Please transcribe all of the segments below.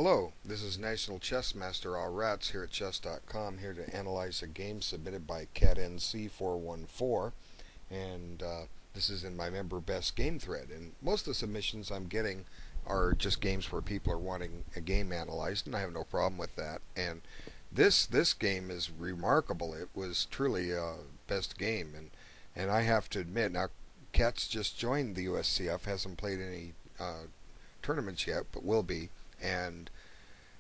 Hello, this is National Chess Master All Rats here at chess.com, here to analyze a game submitted by CatNC414, and this is in my member best game thread. And most of the submissions I'm getting are just games where people are wanting a game analyzed, and I have no problem with that. And this game is remarkable. It was truly a best game, and I have to admit, now Cat's just joined the USCF, hasn't played any tournaments yet, but will be. And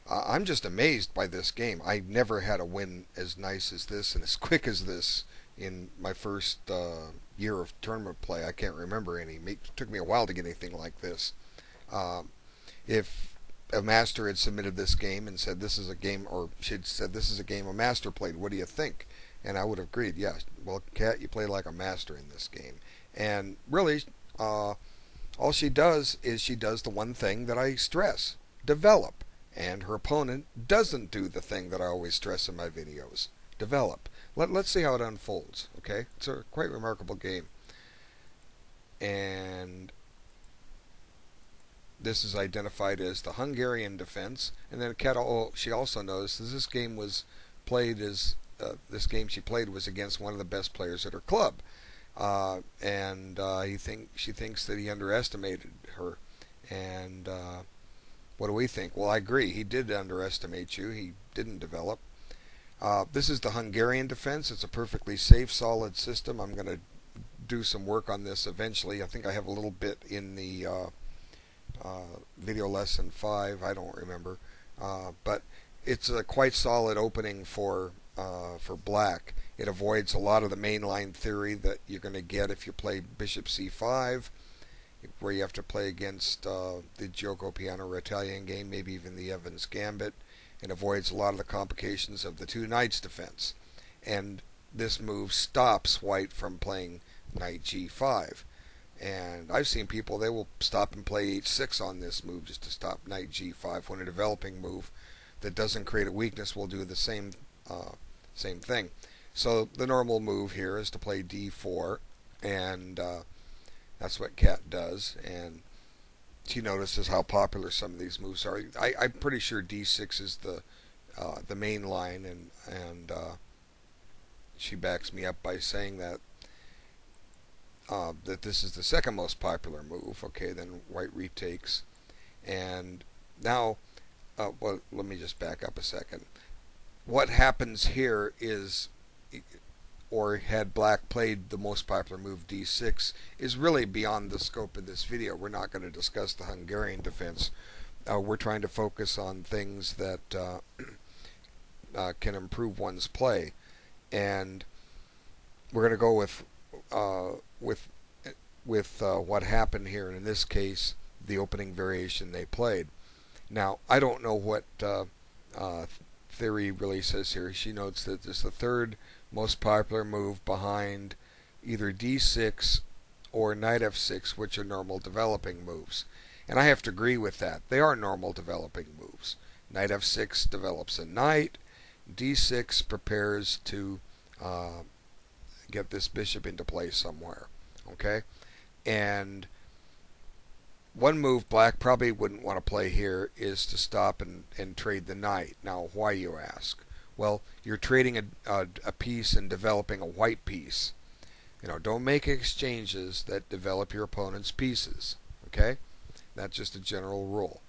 I'm just amazed by this game. I never had a win as nice as this and as quick as this in my first year of tournament play. I can't remember any. It took me a while to get anything like this. If a master had submitted this game and said this is a game, or she'd said this is a game a master played, what do you think? And I would have agreed, yeah, well, Cat, you play like a master in this game. And really, all she does is she does the one thing that I stress: develop. And her opponent doesn't do the thing that I always stress in my videos: develop. Let's see how it unfolds. Okay, it's a quite remarkable game. And this is identified as the Hungarian Defense. And then she also notices this game was played as this game she played was against one of the best players at her club. She thinks that he underestimated her. And what do we think? Well, I agree. He did underestimate you. He didn't develop. This is the Hungarian Defense. It's a perfectly safe, solid system. I'm going to do some work on this eventually. I think I have a little bit in the video lesson 5. I don't remember. But it's a quite solid opening for black. It avoids a lot of the mainline theory that you're going to get if you play Bishop c5, where you have to play against the Gioco Piano Italian game, maybe even the Evans Gambit. It avoids a lot of the complications of the two knights defense. And this move stops white from playing knight g5. And I've seen people, they will stop and play h6 on this move just to stop knight g5, when a developing move that doesn't create a weakness will do the same thing. So the normal move here is to play d4, and that's what Cat does. And she notices how popular some of these moves are. I'm pretty sure d6 is the main line, and she backs me up by saying that this is the second most popular move. Okay, then white retakes. And now, well, let me just back up a second. What happens here is, or had black played the most popular move d6, is really beyond the scope of this video. We're not going to discuss the Hungarian defense. We're trying to focus on things that can improve one's play, and we're going to go with what happened here, and in this case, the opening variation they played. Now, I don't know what theory really says here. She notes that this is the third most popular move behind either d6 or knight f6, which are normal developing moves. And I have to agree with that. They are normal developing moves. Knight f6 develops a knight. d6 prepares to get this bishop into play somewhere. Okay? And one move black probably wouldn't want to play here is to stop and trade the knight. Now, why, you ask? Well, you're trading a piece and developing a white piece. Don't make exchanges that develop your opponent's pieces. Okay? That's just a general rule.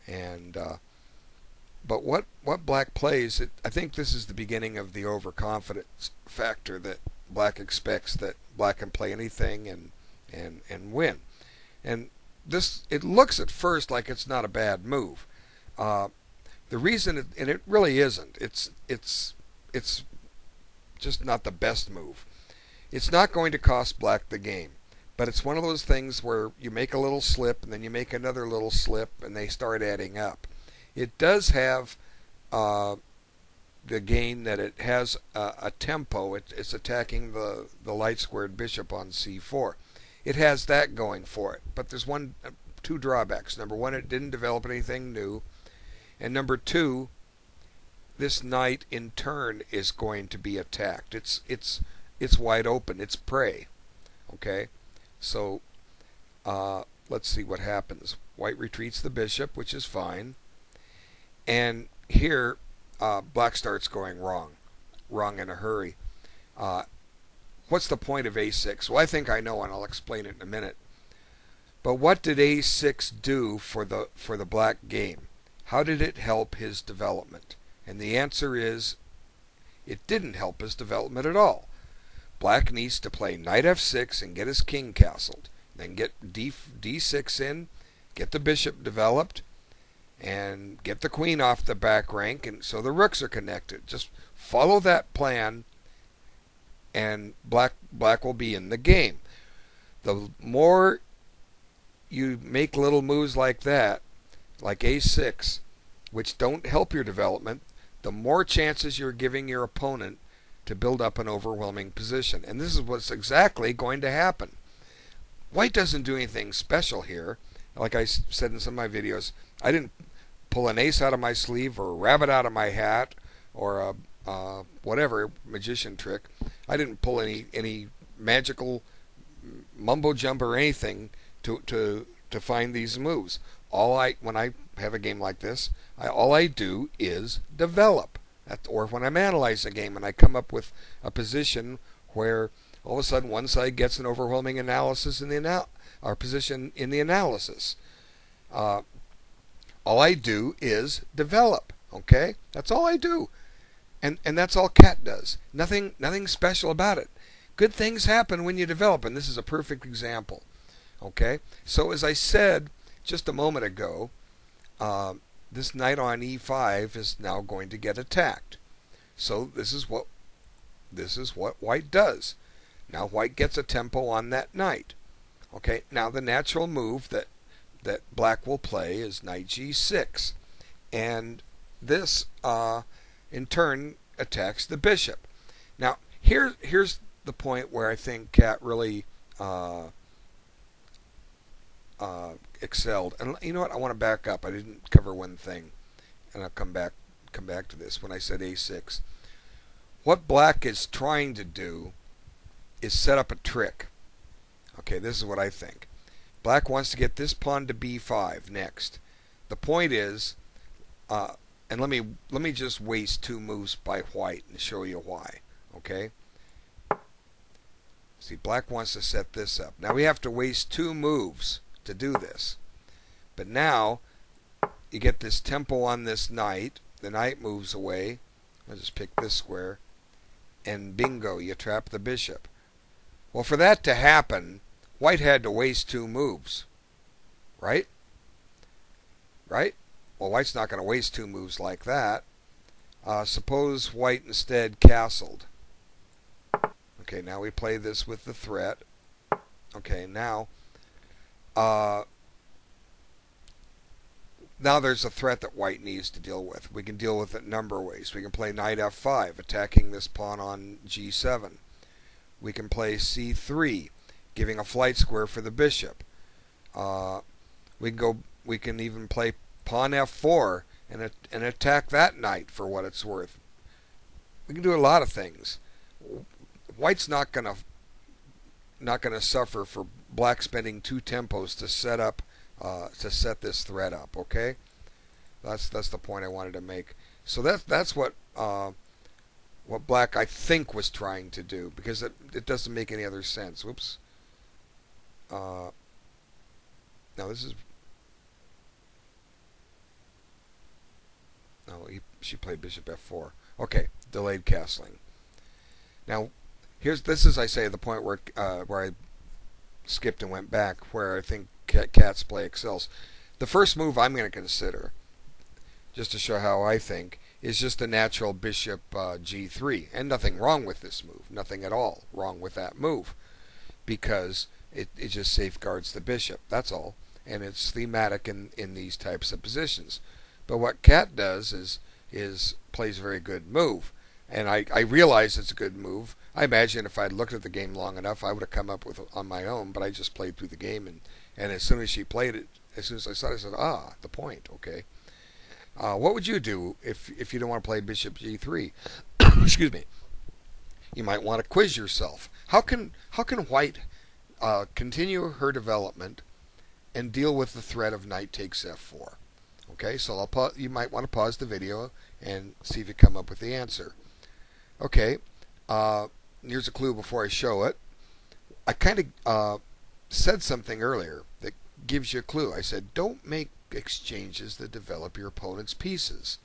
And but what black plays, I think this is the beginning of the overconfidence factor, that black expects that black can play anything and win. And this, it looks at first like it's not a bad move. The reason, and it really isn't, it's just not the best move. It's not going to cost black the game, but it's one of those things where you make a little slip and then you make another little slip and they start adding up. It does have the gain that it has a tempo. It's attacking the light squared bishop on c4. It has that going for it, but there's two drawbacks. Number one, it didn't develop anything new. And number two, this knight in turn is going to be attacked. It's wide open. It's prey. Okay, so let's see what happens. White retreats the bishop, which is fine, And here, black starts going wrong in a hurry. Uh, what's the point of a6? Well, I think I know, and I'll explain it in a minute. But what did a6 do for the black game? How did it help his development? And the answer is, it didn't help his development at all. Black needs to play knight f6 and get his king castled. Then get d6 in, get the bishop developed, and get the queen off the back rank, and so the rooks are connected. Just follow that plan, and black will be in the game. The more you make little moves like that, like a6, which don't help your development, the more chances you're giving your opponent to build up an overwhelming position. And this is what's exactly going to happen. White doesn't do anything special here. Like I said in some of my videos, I didn't pull an ace out of my sleeve or a rabbit out of my hat or a whatever magician trick. I didn't pull any magical mumbo jumbo or anything to find these moves. When I have a game like this, all I do is develop. Or when I'm analyzing a game and I come up with a position where all of a sudden one side gets an overwhelming analysis in or position in the analysis. All I do is develop. Okay, that's all I do, and that's all Cat does. Nothing special about it. Good things happen when you develop, and this is a perfect example. Okay, so as I said just a moment ago, this knight on e5 is now going to get attacked. So this is what white does. Now white gets a tempo on that knight. Okay, now the natural move that black will play is knight g6, and this in turn attacks the bishop. Now here's the point where I think Cat really excelled. And you know what? I want to back up. I didn't cover one thing, and I'll come back to this when I said a6. What black is trying to do is set up a trick. Okay, this is what I think. Black wants to get this pawn to b5 next. The point is, and let me just waste 2 moves by white and show you why. Okay. See, black wants to set this up. Now we have to waste 2 moves to do this. But now you get this tempo on this knight. The knight moves away. I'll just pick this square. And bingo, you trap the bishop. Well, for that to happen, white had to waste 2 moves. Right? Right? Well, white's not going to waste 2 moves like that. Suppose white instead castled. Okay, now we play this with the threat. Okay, now there's a threat that white needs to deal with. We can deal with it a number of ways. We can play knight f5, attacking this pawn on g7. We can play c3, giving a flight square for the bishop. We can even play pawn f4 and attack that knight for what it's worth. We can do a lot of things. White's not gonna suffer for black spending 2 tempos to set this threat up. Okay, that's the point I wanted to make. So that's what black I think was trying to do, because it doesn't make any other sense. Whoops. Now this is. No, she played bishop f4. Okay, delayed castling. Now, this is, I say, the point where I skipped and went back, where I think Cat's play excels. The first move I'm going to consider, just to show how I think, is just a natural bishop g3, and nothing wrong with this move, nothing at all wrong with that move, because it just safeguards the bishop. That's all, and it's thematic in these types of positions. But what Cat does is plays a very good move. And I realize it's a good move. I imagine if I'd looked at the game long enough, I would have come up with it on my own. But I just played through the game, and as soon as she played it, as soon as I saw it, I said, the point. Okay. What would you do if you don't want to play bishop g3? Excuse me. You might want to quiz yourself. How can white continue her development and deal with the threat of knight takes f4? Okay, so you might want to pause the video and see if you come up with the answer. Okay, here's a clue before I show it. I kind of said something earlier that gives you a clue. I said, don't make exchanges that develop your opponent's pieces.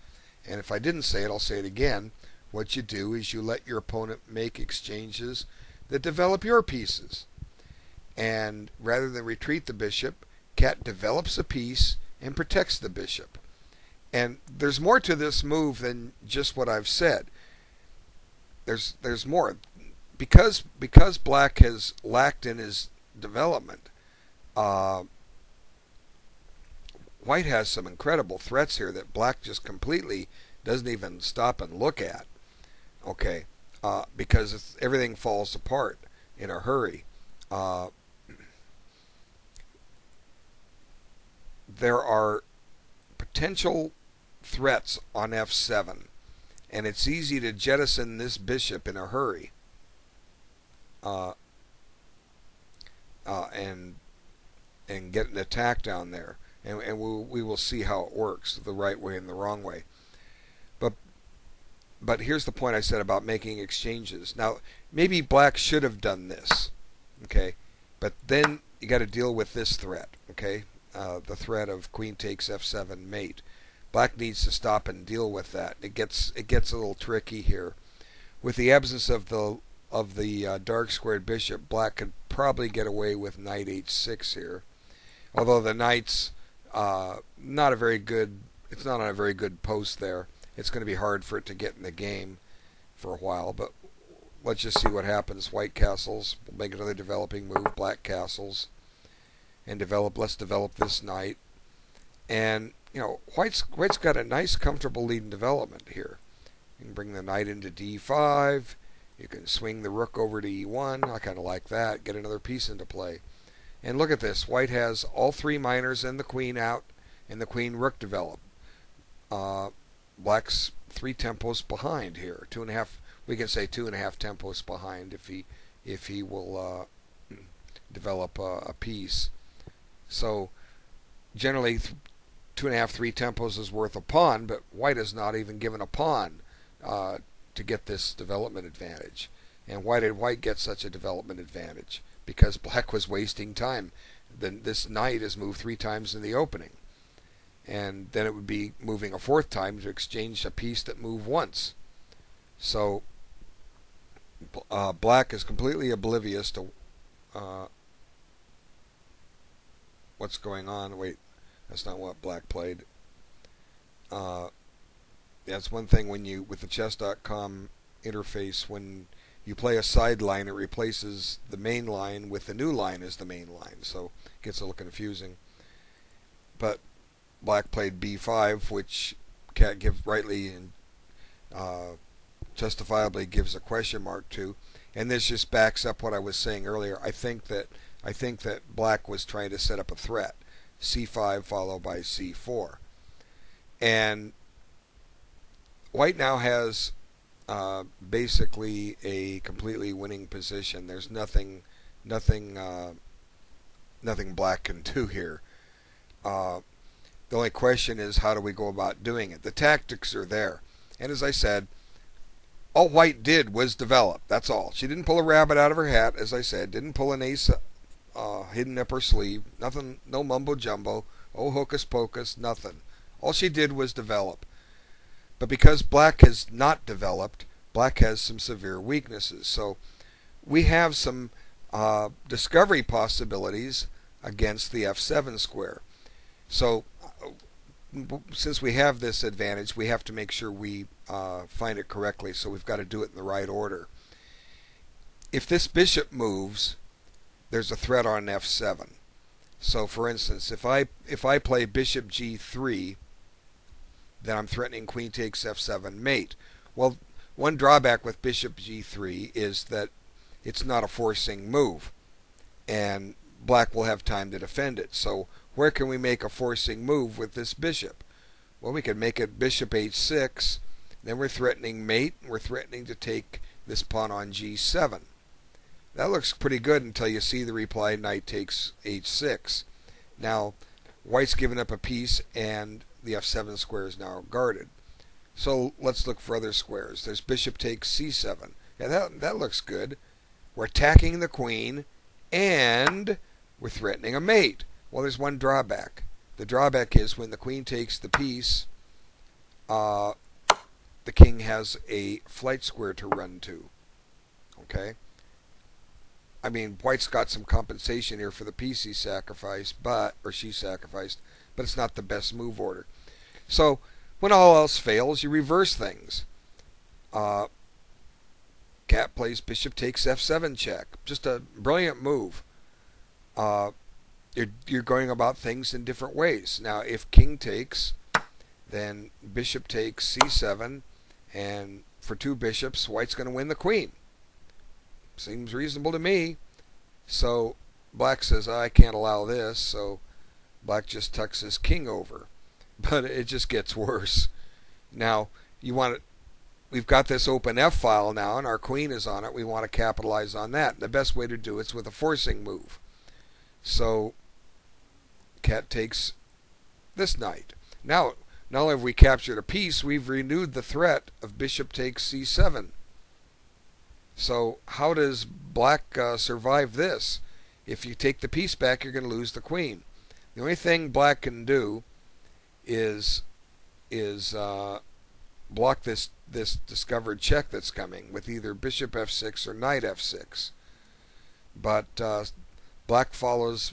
And if I didn't say it, I'll say it again. What you do is you let your opponent make exchanges that develop your pieces. And rather than retreat the bishop, cat develops a piece and protects the bishop. And there's more to this move than just what I've said. There's more. Because black has lacked in his development, white has some incredible threats here that black just completely doesn't even stop and look at. Okay, because everything falls apart in a hurry. There are potential threats on f7, and it's easy to jettison this bishop in a hurry. And get an attack down there, and we will see how it works, the right way and the wrong way. But here's the point I said about making exchanges. Now, maybe black should have done this, okay? But then you got to deal with this threat, okay? The threat of queen takes f7 mate. Black needs to stop and deal with that. It gets a little tricky here. With the absence of the dark squared bishop, black could probably get away with knight h6 here. Although the knight's not a very good, it's not on a very good post there. It's going to be hard for it to get in the game for a while, but let's just see what happens. White castles, we'll make another developing move, black castles, and let's develop this knight. And, you know, white's got a nice comfortable lead in development here. You can bring the knight into d5, you can swing the rook over to e1, I kind of like that, get another piece into play. And look at this, white has all three minors and the queen out, and the queen rook develop. Black's 3 tempos behind here, 2.5. We can say 2.5 tempos behind if he will develop a piece. So generally 2.5, 3 tempos is worth a pawn, but white is not even given a pawn to get this development advantage. And why did white get such a development advantage? Because black was wasting time. Then this knight is moved 3 times in the opening. And then it would be moving a 4th time to exchange a piece that moved once. So black is completely oblivious to what's going on. Wait, that's not what black played. That's one thing when you, with the chess.com interface, when you play a side line, it replaces the main line with the new line as the main line. So it gets a little confusing. But black played b5, which can't give rightly and justifiably gives a question mark to, and this just backs up what I was saying earlier. I think that black was trying to set up a threat, c5 followed by c4, and white now has basically a completely winning position. There's nothing black can do here. The only question is, how do we go about doing it? The tactics are there. And as I said, all white did was develop. That's all. She didn't pull a rabbit out of her hat, as I said. Didn't pull an ace hidden up her sleeve. Nothing, no mumbo jumbo. Oh, hocus pocus, nothing. All she did was develop. But because black has not developed, black has some severe weaknesses. So we have some discovery possibilities against the f7 square. So since we have this advantage, we have to make sure we find it correctly, so we've got to do it in the right order. If this bishop moves, there's a threat on f7. So for instance, if I play bishop g3, then I'm threatening queen takes f7 mate. Well, one drawback with bishop g3 is that it's not a forcing move, and black will have time to defend it. So where can we make a forcing move with this bishop? Well, we can make it bishop h6, then we're threatening mate, and we're threatening to take this pawn on g7. That looks pretty good until you see the reply knight takes h6. Now, White's given up a piece, and the f7 square is now guarded. So let's look for other squares. There's bishop takes c7. Yeah, that looks good. We're attacking the queen, and we're threatening a mate. Well, there's one drawback. The drawback is when the queen takes the piece, the king has a flight square to run to. Okay? I mean, White's got some compensation here for the piece he sacrificed, or she sacrificed, but it's not the best move order. So, when all else fails, you reverse things. Cat plays bishop takes f7 check. Just a brilliant move. You're going about things in different ways. Now, if king takes, then bishop takes c7, and for two bishops, White's going to win the queen. Seems reasonable to me. So Black says, I can't allow this, so Black just tucks his king over. But it just gets worse. Now, we've got this open F file now, and our queen is on it. We want to capitalize on that. The best way to do it's with a forcing move. So Cat takes this knight. Now, not only have we captured a piece, we've renewed the threat of bishop takes c7. So how does Black survive this? If you take the piece back, you're going to lose the queen. The only thing Black can do is block this discovered check that's coming with either bishop f6 or knight f6. But Black falls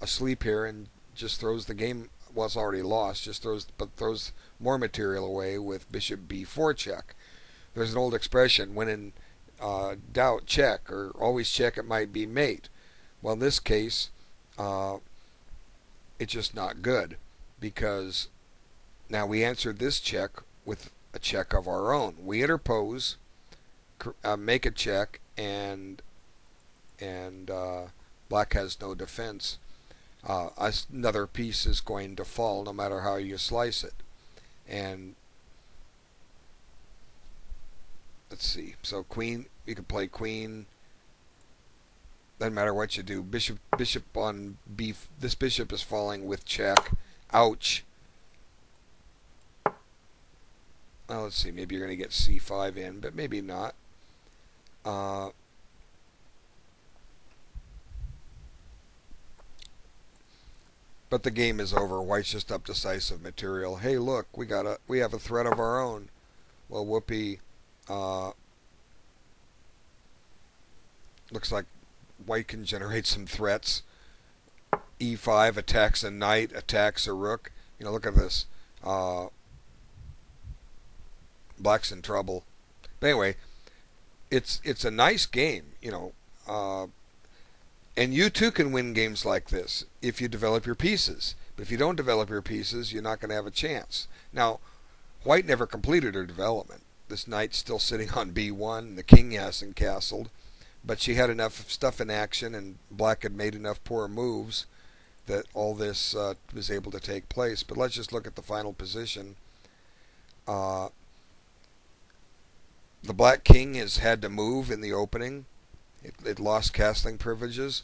asleep here and just throws the game. Well, it's already lost. Throws more material away with bishop b4 check. There's an old expression, when in doubt, check, or always check, it might be mate. Well, in this case, it's just not good, because now we answered this check with a check of our own. We interpose, make a check, and Black has no defense. Another piece is going to fall no matter how you slice it. And let's see. So queen, you can play queen. Doesn't matter what you do. Bishop on b. This bishop is falling with check. Ouch. Well, let's see. Maybe you're going to get c5 in, but maybe not. But the game is over. White's just up decisive material. Hey, look, we have a threat of our own. Well, whoopee. Looks like White can generate some threats. e5 attacks a knight, attacks a rook. You know, look at this. Black's in trouble. But anyway, it's a nice game, you know. And you too can win games like this if you develop your pieces. But if you don't develop your pieces, you're not going to have a chance. Now, White never completed her development. This knight's still sitting on b1. The king hasn't castled. But she had enough stuff in action, and Black had made enough poor moves that all this was able to take place. But let's just look at the final position. The Black king has had to move in the opening. It lost castling privileges.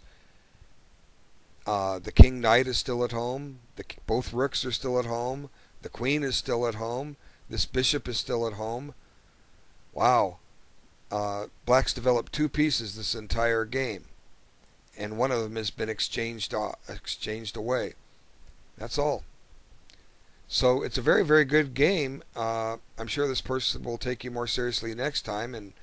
The king knight is still at home. Both rooks are still at home. The queen is still at home. This bishop is still at home. Wow. Black's developed two pieces this entire game, and one of them has been exchanged away. That's all. So it's a very, very good game. I'm sure this person will take you more seriously next time, and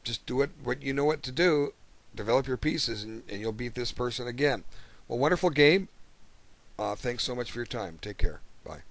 just do what you know what to do. Develop your pieces, and you'll beat this person again. Well, wonderful game. Thanks so much for your time. Take care. Bye.